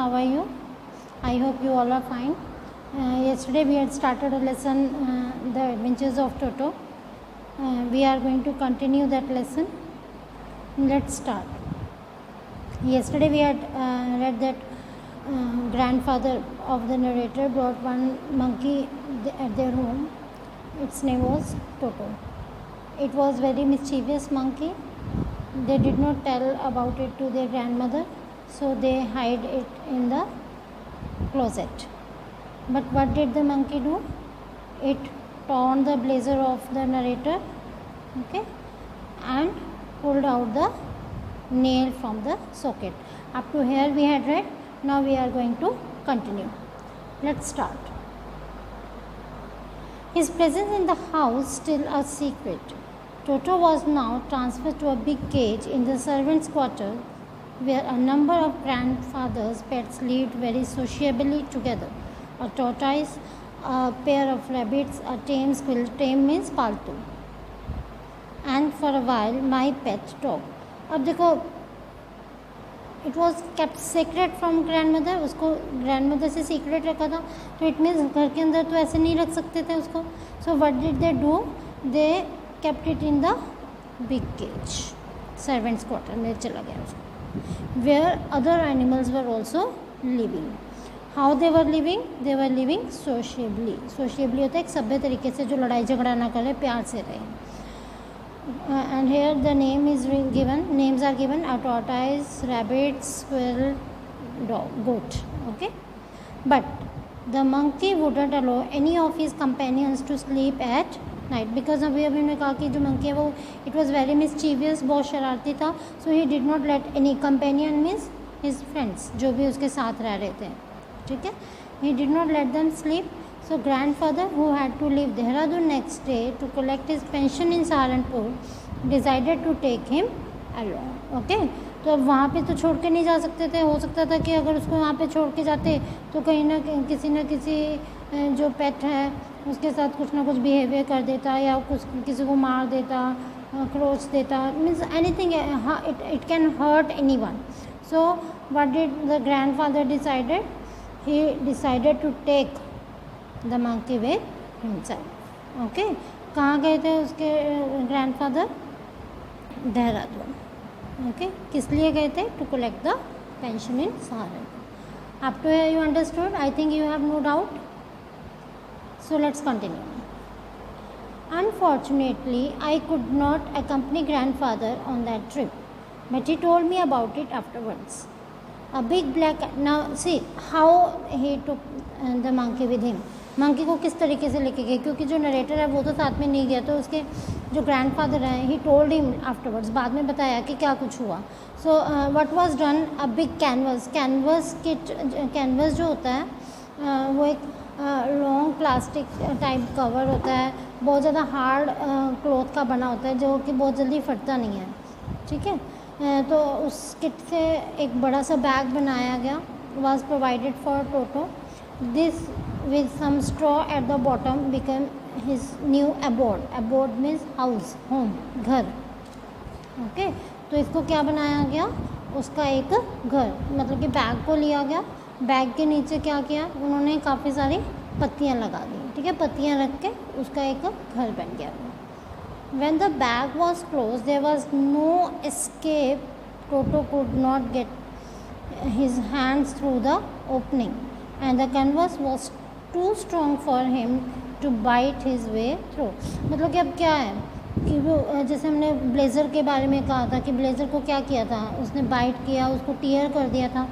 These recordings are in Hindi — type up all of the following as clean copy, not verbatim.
how are you? I hope you all are fine. Yesterday we had started a lesson, The Adventures of Toto. We are going to continue that lesson. Let's start. Yesterday we had read that grandfather of the narrator brought one monkey at their home. Its name was Toto. It was very mischievous monkey. They did not tell about it to their grandmother, so they hide it in the closet. But what did the monkey do? It torn the blazer of the narrator, okay, and pulled out the nail from the socket. Up to here we had read. Now we are going to continue. Let's start. His presence in the house still a secret. Toto was now transferred to a big cage in the servants' quarter, where a number of grandfathers' pets lived very sociably together. A tortoise, a pair of rabbits, a tame squirrel, tame means पालतू, and for a while my pet dog. अब देखो, it was kept secret from grandmother. उसको grandmother से secret रखा था, तो it means घर के अंदर तो ऐसे नहीं रख सकते थे उसको. So what did they do? They kept it in the big cage, servants' quarter में चला गया उसको, where other animals were also living. How they were living? They were living sociably. Sociably होता है एक सभ्य तरीके से, जो लड़ाई झगड़ा ना करे, प्यार से रहे. And here the name is given. Names are given: a tortoise, rabbit, squirrel, dog, goat. Okay, but the monkey wouldn't allow any of his companions to sleep at night, because अभी हमने कहा कि जो monkey है वो it was very mischievous, बहुत शरारती था. So he did not let any companion, means his friends, जो भी उसके साथ रह रहे थे, ठीक है, he did not let them sleep. So grandfather, who had to leave Dehradun next day to collect his pension in Saharanpur, decided to take him along. Okay, तो अब वहाँ पे तो छोड़ के नहीं जा सकते थे. हो सकता था कि अगर उसको वहाँ पे छोड़ के जाते तो कहीं ना किसी जो पेट है उसके साथ कुछ ना कुछ बिहेवियर कर देता, या कुछ किसी को मार देता, क्रोच देता, means anything, it can hurt anyone. So what did the grandfather decided? He decided to take the monkey with himself. Okay, कहाँ गए थे उसके ग्रैंडफादर? देहरादून. ओके, किस लिए गए थे? To collect the pension in Saharanpur. Up to here you understood? I think you have no doubt. So let's continue. Unfortunately, I could not accompany grandfather on that trip, but he told me about it afterwards. A big black, now see how he took the monkey with him. Monkey को किस तरीके से लेके गए, क्योंकि जो नरेटर है वो तो साथ में नहीं गया, तो उसके जो ग्रैंडफादर हैं ही टोल्ड हिम आफ्टरवर्ड्स, बाद में बताया कि क्या कुछ हुआ. So what was done, a big canvas kit. Canvas जो होता है वो एक लॉन्ग प्लास्टिक टाइप कवर होता है, बहुत ज़्यादा हार्ड क्लॉथ का बना होता है, जो कि बहुत जल्दी फटता नहीं है, ठीक है. तो उस किट से एक बड़ा सा बैग बनाया गया, was provided for Toto. This with some straw at the bottom became his new abode. Abode means house, home, घर. ओके, तो इसको क्या बनाया गया? उसका एक घर, मतलब कि बैग को लिया गया, बैग के नीचे क्या किया उन्होंने? काफ़ी सारी पत्तियां लगा दी, ठीक है, पत्तियां रख के उसका एक घर बन गया. When the bag was closed, there was no escape. Toto could not get his hands through the opening, and the canvas was too strong for him to bite his way through. मतलब कि अब क्या है कि वो, जैसे हमने ब्लेज़र के बारे में कहा था कि ब्लेज़र को क्या किया था, उसने बाइट किया, उसको टीयर कर दिया था.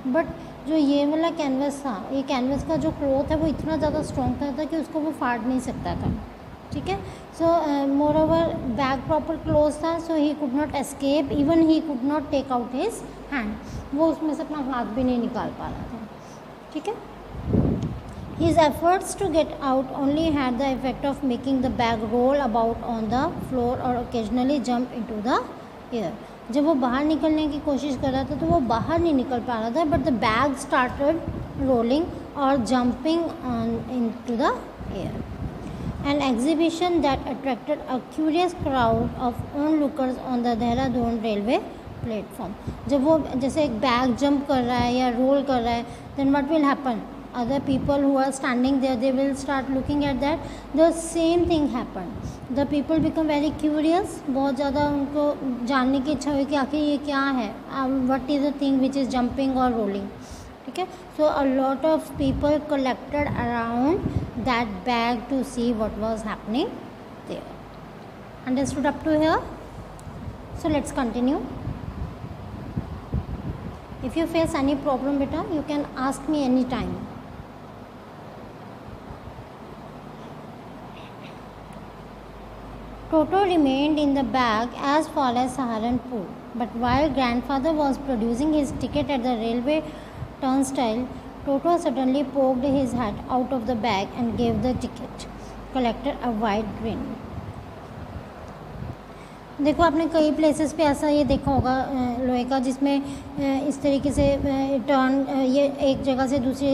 बट जो ये वाला कैनवस था, ये कैनवस का जो क्लॉथ है वो इतना ज़्यादा स्ट्रॉन्ग था कि उसको वो फाड़ नहीं सकता था, ठीक है. So moreover bag proper close था, so he could not escape, even he could not take out his hand. वो उसमें से अपना हाथ भी नहीं निकाल पा रहा था, ठीक है. His efforts to get out only had the effect of making the bag roll about on the floor or occasionally jump into the air. जब वो बाहर निकलने की कोशिश कर रहा था तो वो बाहर नहीं निकल पा रहा था, but the bag started rolling और jumping on into the air. An exhibition that attracted a curious crowd of onlookers on the Dehradun railway platform. जब वो जैसे एक बैग जंप कर रहा है या रोल कर रहा है, then what will happen, other people who are standing there, they will start looking at that, the same thing happened. The people become very curious, बहुत ज़्यादा उनको जानने की इच्छा हुई कि आखिर ये क्या है, what is the thing which is jumping or rolling. ठीक है, so a lot of people collected around that bag to see what was happening there. Understood up to here? So let's continue. If you face any problem beta, you can ask me anytime. Toto remained in the bag as far as Saharanpur, but while grandfather was producing his ticket at the railway turnstile, Toto suddenly poked his head out of the bag and gave the ticket collector a wide grin. देखो आपने कई प्लेसेस पे ऐसा ये देखा होगा लोहे का, जिसमें इस तरीके से टर्न, ये एक जगह से दूसरे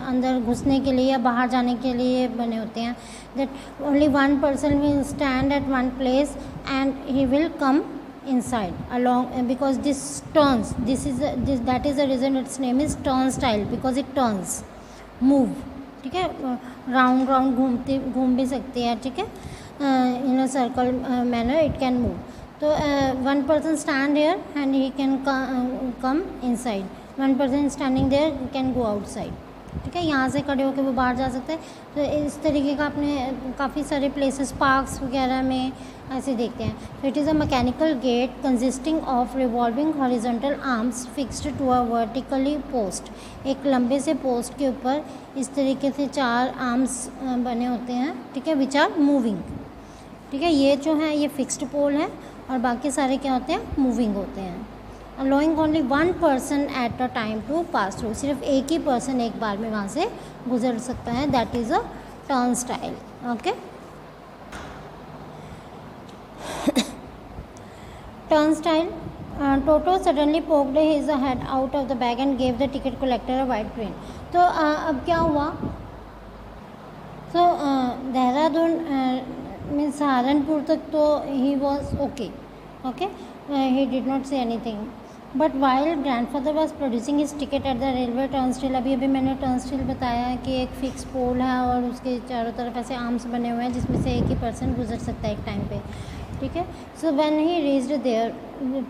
अंदर घुसने के लिए या बाहर जाने के लिए बने होते हैं. That only one person will stand at one place and he will come inside along, because this turns, that is the reason its name is turnstile, because it turns, move. ठीक है, राउंड घूम भी सकती है. ठीक है, in a circle manner it can move. So one person stand here and he can come inside, one person standing there can go outside. ठीक है, यहाँ से खड़े होकर वो बाहर जा सकते हैं. तो इस तरीके का आपने काफ़ी सारे प्लेसेस, पार्क्स वगैरह में ऐसे देखते हैं. तो it is a mechanical gate consisting of revolving horizontal arms fixed to a vertically post. एक लंबे से पोस्ट के ऊपर इस तरीके से 4 आर्म्स बने होते हैं. ठीक है, विच आर मूविंग. ठीक है, ये जो है ये फिक्स्ड पोल है और बाकी सारे क्या होते हैं, मूविंग होते हैं. Allowing only one person at a time to pass through. सिर्फ एक ही पर्सन एक बार में वहाँ से गुजर सकता है. That is a turnstile. Okay, turnstile. Toto suddenly poked his head out of the bag and gave the ticket collector a wide grin. तो अब क्या हुआ, तो देहरादून मीन सहारनपुर तक तो he was okay. He did not say anything. But while grandfather was producing his ticket at the railway turnstile, अभी मैंने turnstile बताया है कि एक फिक्स पोल है और उसके चारों तरफ ऐसे आर्म्स बने हुए हैं जिसमें से एक ही पर्सन गुजर सकता है एक टाइम पे. ठीक है, so when he reached there,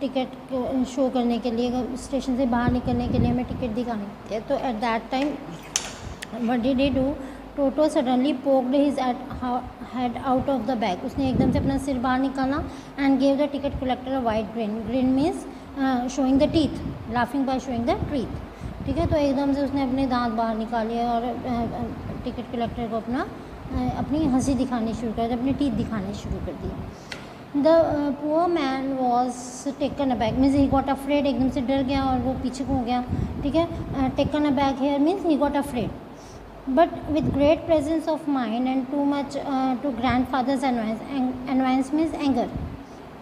ticket show करने के लिए, स्टेशन से बाहर निकलने के लिए हमें टिकट दिखानी है. तो at that time what did he do, toto suddenly poked his head out of the bag. उसने एकदम से अपना सिर बाहर निकाला and gave the ticket collector a wide green. Green means showing the teeth, laughing by showing the teeth. ठीक है, तो एकदम से उसने अपने दांत बाहर निकाले और टिकट कलेक्टर को अपनी हंसी दिखानी शुरू कर दी, अपने टीथ दिखाने शुरू कर दिए. The poor man was taken a bag, means he got afraid. एकदम से डर गया और वो पीछे हो गया. ठीक है, taken aback here means he got afraid. But with great presence of mind and too much to grandfather's annoyance means anger,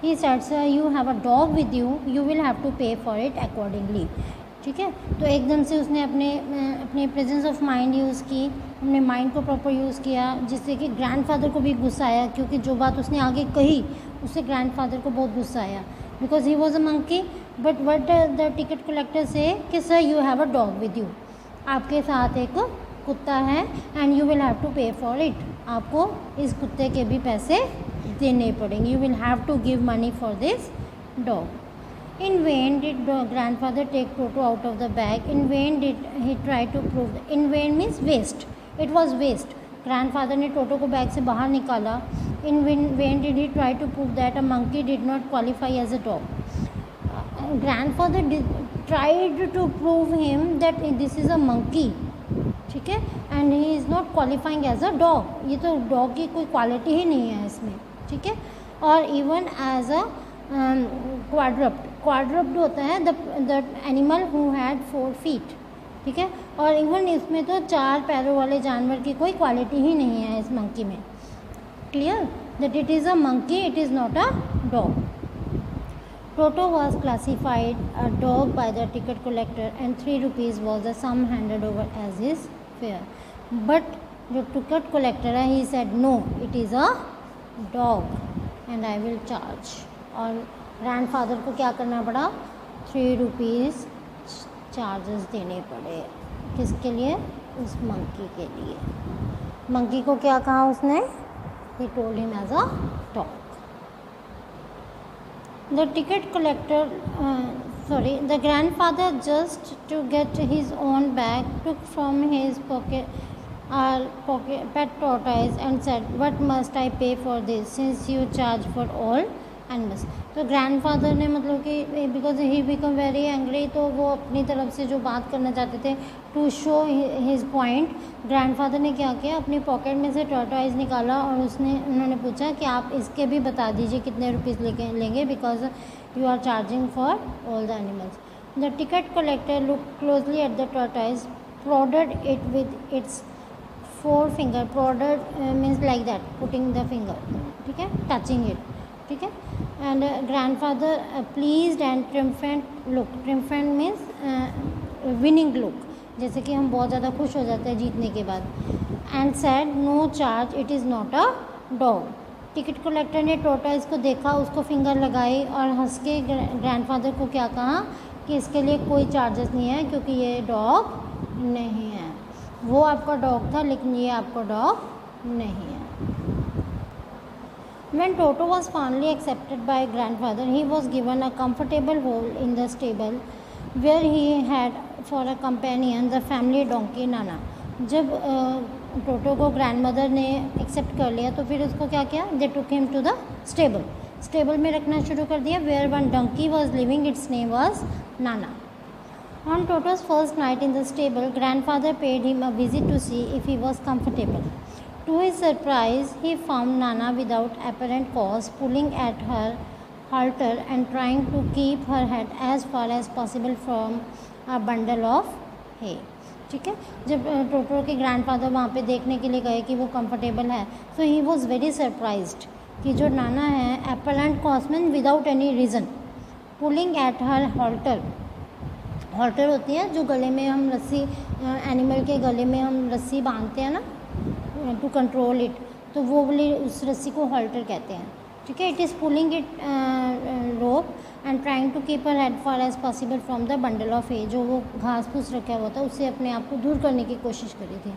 he said, "Sir, you have a dog with you. You will have to pay for it accordingly." ठीक है, तो एकदम से उसने अपने प्रेजेंस ऑफ माइंड यूज़ की, अपने माइंड को प्रॉपर यूज़ किया, जिससे कि ग्रैंडफादर को भी गुस्सा आया, क्योंकि जो बात उसने आगे कही उससे ग्रैंडफादर को बहुत गुस्सा आया. Because he was a monkey. But what the ticket collector से कि sir you have a dog with you, आपके साथ एक कुत्ता है and you will have to pay for it. आपको इस कुत्ते के भी पैसे देने पड़ेंगे. You will have to give money for this dog. In vain did grandfather take Toto out of the bag. In vain did he try to prove. In vain means waste. It was waste. Grandfather ने टोटो को बैग से बाहर निकाला. In vain did he try to prove that a monkey did not qualify as a dog. Grandfather tried to prove him that this is a monkey. ठीक है, and he is not qualifying as a dog. ये तो डॉग की कोई क्वालिटी ही नहीं है इसमें. ठीक है, और इवन एज अ क्वाड्रप्ट होता है the animal who had 4 feet. ठीक है, और इवन इसमें तो 4 पैरों वाले जानवर की कोई क्वालिटी ही नहीं है इस मंकी में. Clear that it is a monkey, it is not a dog. Toto was classified a dog by the ticket collector and 3 rupees was the sum handed over as his fare. But the ticket collector, he said no, it is a dog and I will charge. और ग्रैंडफादर को क्या करना पड़ा, 3 रुपीज़ चार्जेस देने पड़े। किसके लिए, उस मंकी के लिए। मंकी को क्या कहा उसने, he told him as a dog. The ticket collector, the grandfather, just to get his own bag, took from his pocket pet tortoise and said, "What must I pay for this, since you charge for all animals?" तो ग्रैंडफादर ने मतलब कि because he become very angry, तो वो अपनी तरफ से जो बात करना चाहते थे to show his point, grandfather ने क्या किया, अपनी पॉकेट में से टॉर्टोइज निकाला और उन्होंने पूछा कि आप इसके भी बता दीजिए कितने रुपीज़ लेंगे, because you are charging for all the animals. The ticket collector look closely at the tortoise, prodded it with its 4 finger, prodded means like that, putting the finger, ठीक है, touching it, ठीक है। And grandfather pleased and triumphant look, triumphant means winning look, जैसे कि हम बहुत ज़्यादा खुश हो जाते हैं जीतने के बाद। And said, no charge, it is not a dog. Ticket collector ने टॉर्टोइज को देखा, उसको फिंगर लगाई और हंस के ग्रैंडफादर को क्या कहा कि इसके लिए कोई चार्जेस नहीं है क्योंकि ये डॉग नहीं है। वो आपका डॉग था लेकिन ये आपका डॉग नहीं है। When Toto was finally accepted by grandfather, he was given a comfortable hole in the stable where he had for a companion the family donkey Nana. जब टोटो को ग्रैंडमदर ने एक्सेप्ट कर लिया तो फिर उसको क्या किया, they took him to the stable, stable में रखना शुरू कर दिया, where one donkey was living, its name was Nana. On Toto's first night in the stable, grandfather paid him a visit to see if he was comfortable. To his surprise, he found Nana without apparent cause, pulling at her halter and trying to keep her head as far as possible from a bundle of hay. ठीक है, जब टोटो के ग्रैंडफादर वहाँ पे देखने के लिए गए कि वो कंफर्टेबल है, so he was very surprised कि जो नाना है apparent cause means without any reason, pulling at her halter, halter होती है जो गले में हम रस्सी, एनिमल के गले में हम रस्सी बांधते हैं ना टू कंट्रोल इट, तो वो वाली उस रस्सी को हॉल्टर कहते हैं, ठीक है। It is pulling it rope and trying to keep her head far as possible from the bundle of hay, जो वो घास फूस रखा हुआ था उससे अपने आप को दूर करने की कोशिश करी थी।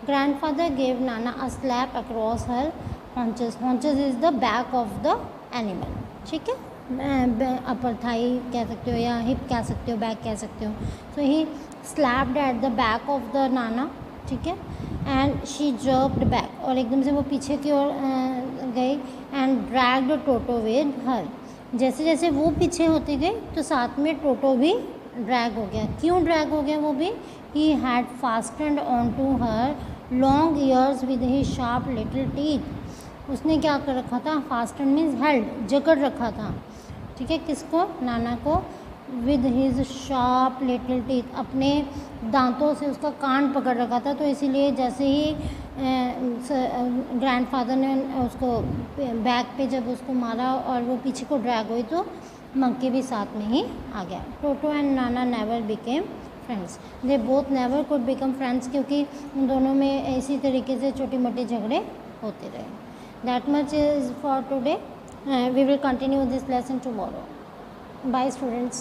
Grandfather gave Nana a slap across her haunches, haunches is the back of the animal, ठीक है, अपर थाई कह सकते हो या हिप कह सकते हो, बैक कह सकते हो। So he slapped at the back of the Nana, ठीक है, एंड शी जर्क्ड बैक, और एकदम से वो पीछे की ओर गई, and dragged toto with her, जैसे जैसे वो पीछे होती गई तो साथ में टोटो भी ड्रैग हो गया। क्यों ड्रैग हो गया वो भी, he had fastened on to her long ears with he sharp little teeth, उसने क्या कर रखा था, फास्टेंड मीन्स हेल्ड, जकड़ रखा था, ठीक है, किसको, नाना को, with his sharp little teeth, अपने दांतों से उसका कान पकड़ रखा था। तो इसीलिए जैसे ही ग्रैंडफादर ने उसको बैक पे जब उसको मारा और वो पीछे को ड्रैग हुई तो मंकी भी साथ में ही आ गया। टोटो and Nana never became friends, they both never could become friends, क्योंकि उन दोनों में इसी तरीके से छोटी मोटी झगड़े होते रहे। That much is for today, we will continue this lesson tomorrow. Bye students.